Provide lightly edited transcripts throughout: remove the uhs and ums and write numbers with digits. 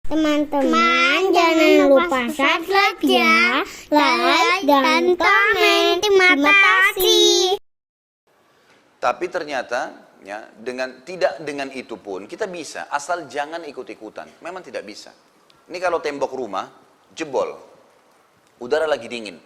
Teman-teman jangan lupa subscribe ya, like dan komen. Terima kasih. Tapi ternyata ya, tidak dengan itu pun kita bisa, asal jangan ikut-ikutan. Memang tidak bisa. Ini kalau tembok rumah jebol, udara lagi dingin.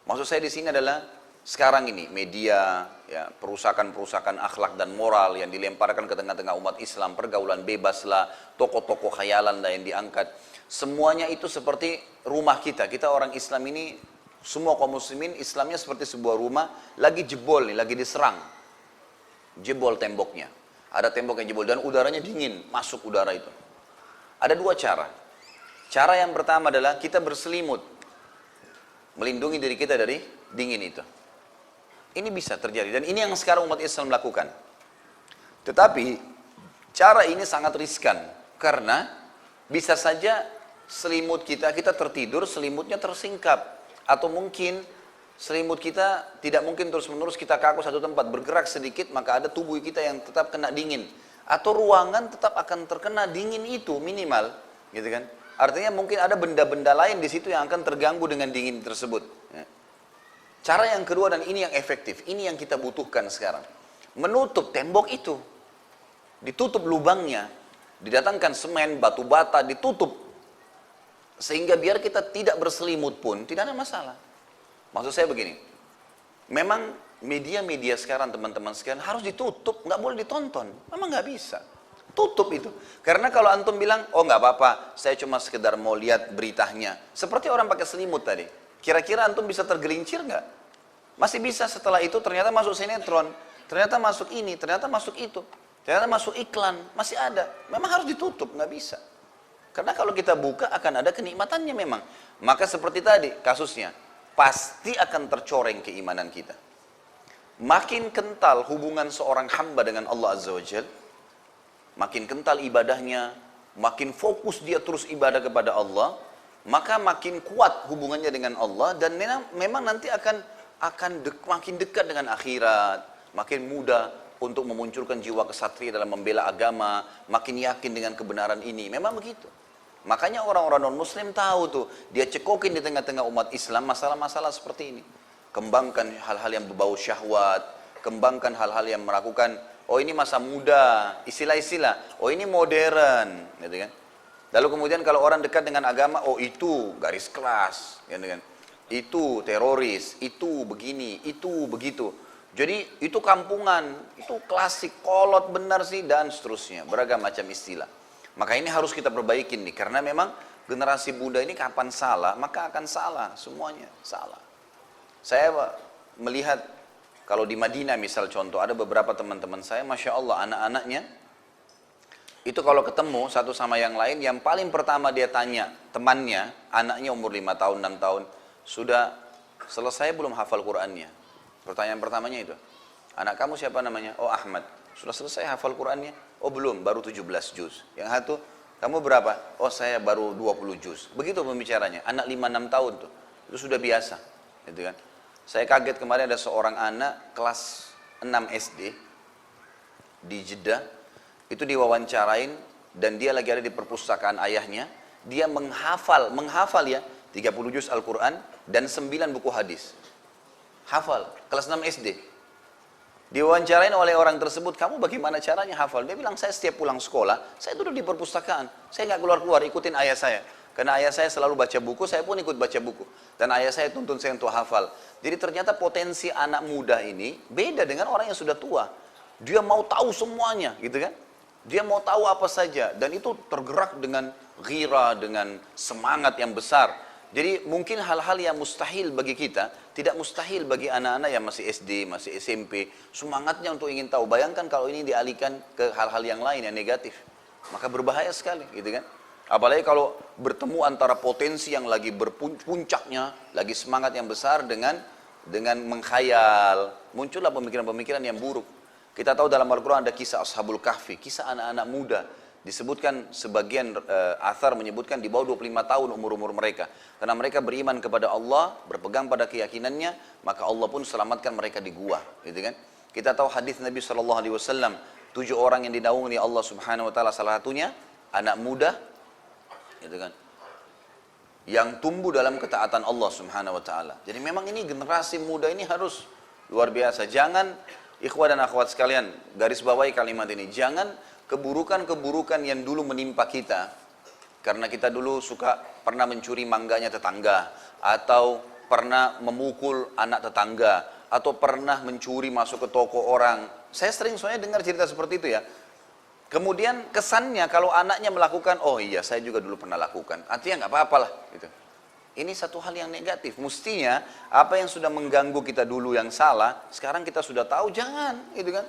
Maksud saya di sini adalah sekarang ini media, ya, perusakan-perusakan akhlak dan moral yang dilemparkan ke tengah-tengah umat Islam, pergaulan bebas lah, tokoh-tokoh khayalan lah yang diangkat. Semuanya itu seperti rumah kita. Kita orang Islam ini, semua kaum muslimin Islamnya seperti sebuah rumah lagi jebol nih, lagi diserang. Jebol temboknya. Ada tembok yang jebol dan udaranya dingin, masuk udara itu. Ada dua cara. Cara yang pertama adalah kita berselimut, melindungi diri kita dari dingin itu. Ini bisa terjadi dan ini yang sekarang umat Islam lakukan. Tetapi cara ini sangat riskan karena bisa saja selimut kita tertidur, selimutnya tersingkap, atau mungkin selimut kita tidak mungkin terus-menerus kita kaku satu tempat, bergerak sedikit maka ada tubuh kita yang tetap kena dingin, atau ruangan tetap akan terkena dingin itu minimal, gitu kan? Artinya mungkin ada benda-benda lain di situ yang akan terganggu dengan dingin tersebut. Cara yang kedua, dan ini yang efektif, ini yang kita butuhkan sekarang. Menutup tembok itu. Ditutup lubangnya. Didatangkan semen, batu bata, ditutup. Sehingga biar kita tidak berselimut pun, tidak ada masalah. Maksud saya begini. Memang media-media sekarang, teman-teman sekalian, harus ditutup, nggak boleh ditonton. Memang nggak bisa. Tutup itu. Karena kalau antum bilang, oh nggak apa-apa, saya cuma sekedar mau lihat beritanya. Seperti orang pakai selimut tadi. Kira-kira antum bisa tergelincir nggak? Masih bisa. Setelah itu ternyata masuk sinetron, ternyata masuk ini, ternyata masuk itu, ternyata masuk iklan, masih ada. Memang harus ditutup, nggak bisa. Karena kalau kita buka akan ada kenikmatannya memang. Maka seperti tadi kasusnya, pasti akan tercoreng keimanan kita. Makin kental hubungan seorang hamba dengan Allah Azza wa Jalla, makin kental ibadahnya, makin fokus dia terus ibadah kepada Allah, maka makin kuat hubungannya dengan Allah dan memang nanti akan makin dekat dengan akhirat, makin mudah untuk memunculkan jiwa kesatria dalam membela agama, makin yakin dengan kebenaran ini. Memang begitu. Makanya orang-orang non-muslim tahu tuh, dia cekokin di tengah-tengah umat Islam masalah-masalah seperti ini. Kembangkan hal-hal yang berbau syahwat, kembangkan hal-hal yang melakukan, oh ini masa muda, istilah-istilah, oh ini modern, gitu kan. Lalu kemudian kalau orang dekat dengan agama, oh itu garis keras, gitu kan. Itu teroris, itu begini, itu begitu. Jadi itu kampungan, itu klasik, kolot benar sih, dan seterusnya. Beragam macam istilah. Maka ini harus kita perbaikin nih, karena memang generasi muda ini kapan salah, maka akan salah, semuanya salah. Saya melihat, kalau di Madinah misal contoh, ada beberapa teman-teman saya, Masya Allah, anak-anaknya, itu kalau ketemu satu sama yang lain, yang paling pertama dia tanya temannya, anaknya umur 5 tahun, 6 tahun, sudah selesai belum hafal Qur'annya? Pertanyaan pertamanya itu. Anak kamu siapa namanya? Oh Ahmad. Sudah selesai hafal Qur'annya? Oh belum, baru 17 juz. Yang satu, kamu berapa? Oh saya baru 20 juz. Begitu pembicaranya, anak 5-6 tahun tuh. Itu sudah biasa. Gitu kan? Saya kaget kemarin ada seorang anak kelas 6 SD di Jeddah. Itu diwawancarain dan dia lagi ada di perpustakaan ayahnya, dia menghafal ya 30 juz Al-Quran dan 9 buku hadis. Hafal, kelas 6 SD. Diwawancarain oleh orang tersebut, kamu bagaimana caranya hafal? Dia bilang, saya setiap pulang sekolah, saya duduk di perpustakaan, saya nggak keluar-keluar, ikutin ayah saya. Karena ayah saya selalu baca buku, saya pun ikut baca buku. Dan ayah saya tuntun saya untuk hafal. Jadi ternyata potensi anak muda ini beda dengan orang yang sudah tua. Dia mau tahu semuanya, gitu kan? Dia mau tahu apa saja dan itu tergerak dengan ghira, dengan semangat yang besar. Jadi mungkin hal-hal yang mustahil bagi kita, tidak mustahil bagi anak-anak yang masih SD, masih SMP. Semangatnya untuk ingin tahu. Bayangkan kalau ini dialihkan ke hal-hal yang lain yang negatif. Maka berbahaya sekali, gitu kan? Apalagi kalau bertemu antara potensi yang lagi berpuncaknya, lagi semangat yang besar dengan mengkhayal. Muncullah pemikiran-pemikiran yang buruk. Kita tahu dalam Al-Quran ada kisah Ashabul Kahfi, kisah anak-anak muda. Disebutkan sebagian athar menyebutkan di bawah 25 tahun umur-umur mereka. Karena mereka beriman kepada Allah, berpegang pada keyakinannya, maka Allah pun selamatkan mereka di gua. Gitu kan? Kita tahu hadis Nabi SAW, 7 orang yang dinaungi Allah Subhanahu Wa Taala, salah satunya anak muda gitu kan, yang tumbuh dalam ketaatan Allah Subhanahu wa taala. Jadi memang ini generasi muda ini harus luar biasa. Jangan, ikhwah dan akhwat sekalian, garis bawahi kalimat ini, jangan keburukan-keburukan yang dulu menimpa kita, karena kita dulu pernah mencuri mangganya tetangga, atau pernah memukul anak tetangga, atau pernah mencuri masuk ke toko orang. Saya sering soalnya dengar cerita seperti itu ya. Kemudian kesannya kalau anaknya melakukan, oh iya saya juga dulu pernah lakukan, artinya nggak apa-apalah gitu. Ini satu hal yang negatif. Mestinya apa yang sudah mengganggu kita dulu yang salah, sekarang kita sudah tahu, jangan gitu kan.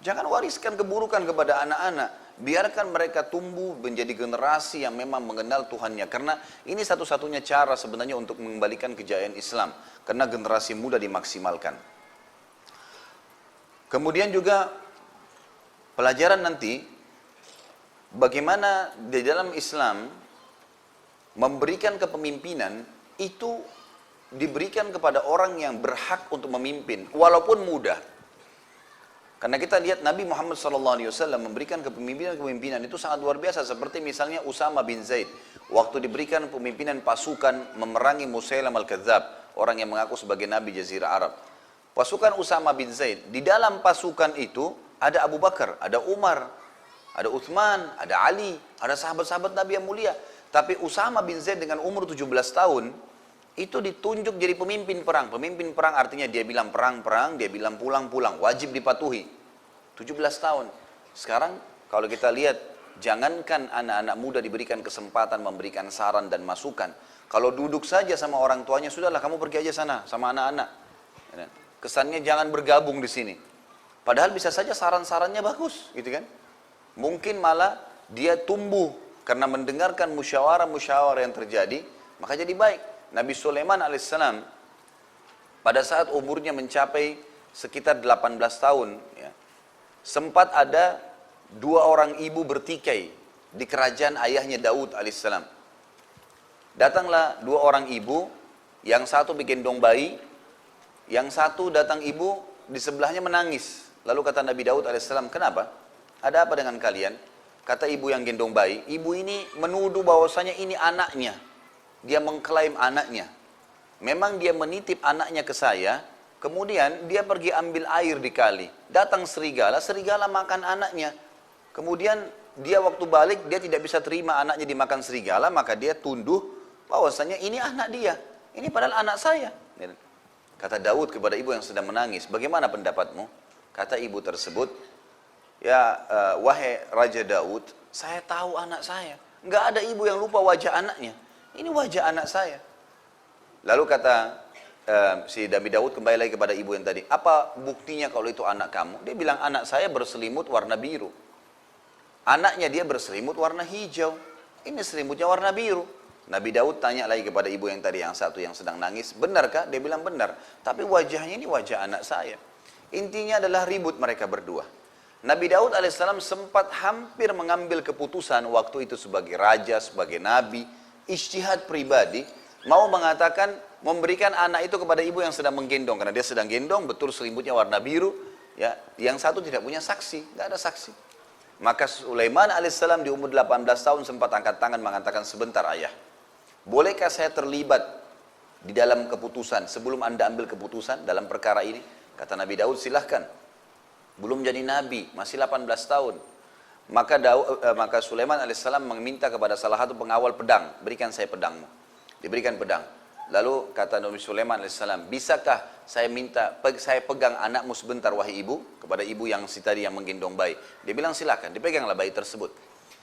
Jangan wariskan keburukan kepada anak-anak. Biarkan mereka tumbuh menjadi generasi yang memang mengenal Tuhannya. Karena ini satu-satunya cara sebenarnya untuk mengembalikan kejayaan Islam. Karena generasi muda dimaksimalkan. Kemudian juga pelajaran nanti, bagaimana di dalam Islam memberikan kepemimpinan itu diberikan kepada orang yang berhak untuk memimpin, walaupun muda. Karena kita lihat Nabi Muhammad SAW memberikan kepemimpinan itu sangat luar biasa. Seperti misalnya Usama bin Zaid, waktu diberikan pemimpinan pasukan memerangi Musailam al-Kadzab, orang yang mengaku sebagai Nabi Jazirah Arab. Pasukan Usama bin Zaid, di dalam pasukan itu ada Abu Bakar, ada Umar, ada Uthman, ada Ali, ada sahabat-sahabat Nabi yang mulia. Tapi Usama bin Zaid dengan umur 17 tahun, itu ditunjuk jadi pemimpin perang. Pemimpin perang artinya dia bilang perang-perang, dia bilang pulang-pulang, wajib dipatuhi. 17 tahun. Sekarang kalau kita lihat, jangankan anak-anak muda diberikan kesempatan memberikan saran dan masukan. Kalau duduk saja sama orang tuanya, sudahlah kamu pergi aja sana sama anak-anak. Kesannya jangan bergabung di sini. Padahal bisa saja saran-sarannya bagus, gitu kan? Mungkin malah dia tumbuh karena mendengarkan musyawarah-musyawarah yang terjadi, maka jadi baik. Nabi Sulaiman alaihissalam pada saat umurnya mencapai sekitar 18 tahun, ya, sempat ada 2 orang ibu bertikai di kerajaan ayahnya Daud alaihissalam. Datanglah 2 orang ibu, yang satu gendong bayi, yang satu datang ibu di sebelahnya menangis. Lalu kata Nabi Daud alaihissalam, kenapa? Ada apa dengan kalian? Kata ibu yang gendong bayi, ibu ini menuduh bahwasanya ini anaknya. Dia mengklaim anaknya. Memang dia menitip anaknya ke saya, kemudian dia pergi ambil air di kali. Datang serigala, serigala makan anaknya. Kemudian dia waktu balik, dia tidak bisa terima anaknya dimakan serigala, maka dia tunduh bahwasanya ini anak dia. Ini padahal anak saya. Kata Daud kepada ibu yang sedang menangis, bagaimana pendapatmu? Kata ibu tersebut, ya wahai Raja Daud, saya tahu anak saya. Enggak ada ibu yang lupa wajah anaknya. Ini wajah anak saya. Lalu kata si Nabi Daud kembali lagi kepada ibu yang tadi, apa buktinya kalau itu anak kamu? Dia bilang anak saya berselimut warna biru. Anaknya dia berselimut warna hijau. Ini selimutnya warna biru. Nabi Daud tanya lagi kepada ibu yang tadi, yang satu yang sedang nangis, benarkah? Dia bilang benar. Tapi wajahnya ini wajah anak saya. Intinya adalah ribut mereka berdua. Nabi Daud alaihissalam sempat hampir mengambil keputusan waktu itu sebagai raja, sebagai nabi, ijtihad pribadi, mau mengatakan memberikan anak itu kepada ibu yang sedang menggendong, karena dia sedang gendong, betul selimutnya warna biru, ya, yang satu tidak punya saksi, tidak ada saksi. Maka Sulaiman alaihissalam di umur 18 tahun sempat angkat tangan mengatakan, sebentar ayah, bolehkah saya terlibat di dalam keputusan sebelum anda ambil keputusan dalam perkara ini? Kata Nabi Daud, silahkan. Belum jadi nabi, masih 18 tahun. Maka Sulaiman alaihissalam meminta kepada salah satu pengawal pedang, berikan saya pedangmu. Diberikan pedang. Lalu kata Nabi Sulaiman alaihissalam, bisakah saya pegang anakmu sebentar wahai ibu? Kepada ibu yang tadi yang menggendong bayi. Dia bilang silakan, dipeganglah bayi tersebut.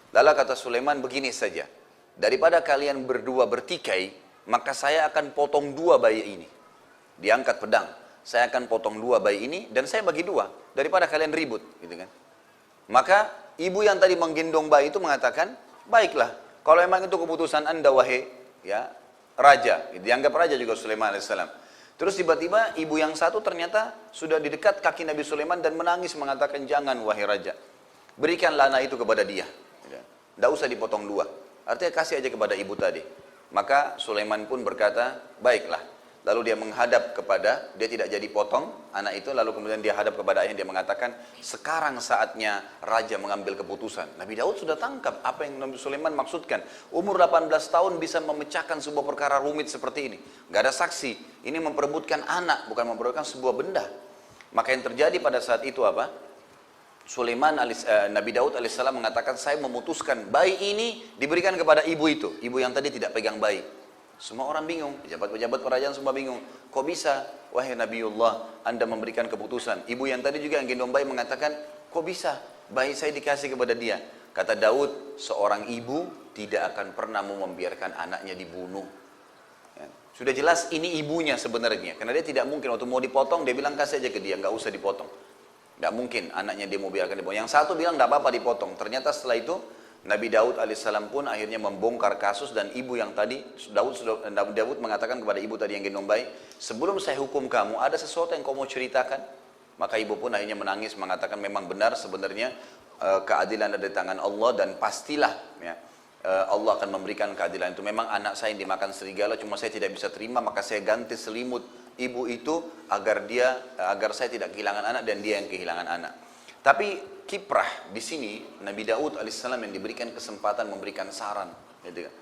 Lalu kata Sulaiman, begini saja, daripada kalian berdua bertikai, maka saya akan potong 2 bayi ini. Diangkat pedang, saya akan potong 2 bayi ini dan saya bagi 2 daripada kalian ribut, gitu kan? Maka ibu yang tadi menggendong bayi itu mengatakan, baiklah, kalau memang itu keputusan anda wahai ya raja, dianggap raja juga Sulaiman alaihissalam. Terus tiba-tiba ibu yang satu ternyata sudah di dekat kaki Nabi Sulaiman dan menangis mengatakan, jangan wahai raja, berikanlah anak itu kepada dia, tidak usah dipotong 2, artinya kasih aja kepada ibu tadi. Maka Sulaiman pun berkata, baiklah, lalu dia menghadap kepada, dia tidak jadi potong anak itu, lalu kemudian dia hadap kepada ayahnya, dia mengatakan, sekarang saatnya raja mengambil keputusan. Nabi Daud sudah tangkap apa yang Nabi Sulaiman maksudkan. Umur 18 tahun bisa memecahkan sebuah perkara rumit seperti ini. Gak ada saksi, ini memperebutkan anak, bukan memperebutkan sebuah benda. Maka yang terjadi pada saat itu apa? Nabi Daud alaihissalam mengatakan, saya memutuskan bayi ini diberikan kepada ibu itu, ibu yang tadi tidak pegang bayi. Semua orang bingung, pejabat-pejabat kerajaan semua bingung. Kok bisa, wahai Nabiullah, Anda memberikan keputusan? Ibu yang tadi juga yang gendong bayi mengatakan, kok bisa, bayi saya dikasih kepada dia? Kata Daud, seorang ibu tidak akan pernah mau membiarkan anaknya dibunuh. Ya. Sudah jelas ini ibunya sebenarnya, karena dia tidak mungkin waktu mau dipotong, dia bilang kasih aja ke dia, nggak usah dipotong. Tidak mungkin anaknya dia mau biarkan dipotong. Yang satu bilang tidak apa-apa dipotong. Ternyata setelah itu Nabi Daud alaihissalam pun akhirnya membongkar kasus, dan ibu yang tadi Daud mengatakan kepada ibu tadi yang gendong bayi, sebelum saya hukum kamu ada sesuatu yang kau mau ceritakan? Maka ibu pun akhirnya menangis mengatakan, memang benar sebenarnya keadilan ada di tangan Allah, dan pastilah ya, Allah akan memberikan keadilan itu. Memang anak saya yang dimakan serigala, cuma saya tidak bisa terima, maka saya ganti selimut ibu itu agar saya tidak kehilangan anak dan dia yang kehilangan anak. Tapi kiprah di sini Nabi Daud alaihissalam yang diberikan kesempatan memberikan saran, gitu kan.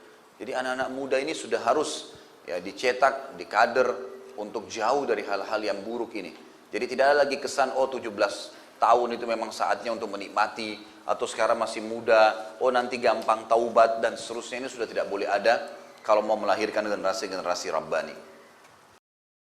Jadi anak-anak muda ini sudah harus ya dicetak, dikader untuk jauh dari hal-hal yang buruk ini. Jadi tidak ada lagi kesan 17 tahun itu memang saatnya untuk menikmati, atau sekarang masih muda, nanti gampang taubat dan seterusnya. Ini sudah tidak boleh ada kalau mau melahirkan generasi-generasi Rabbani.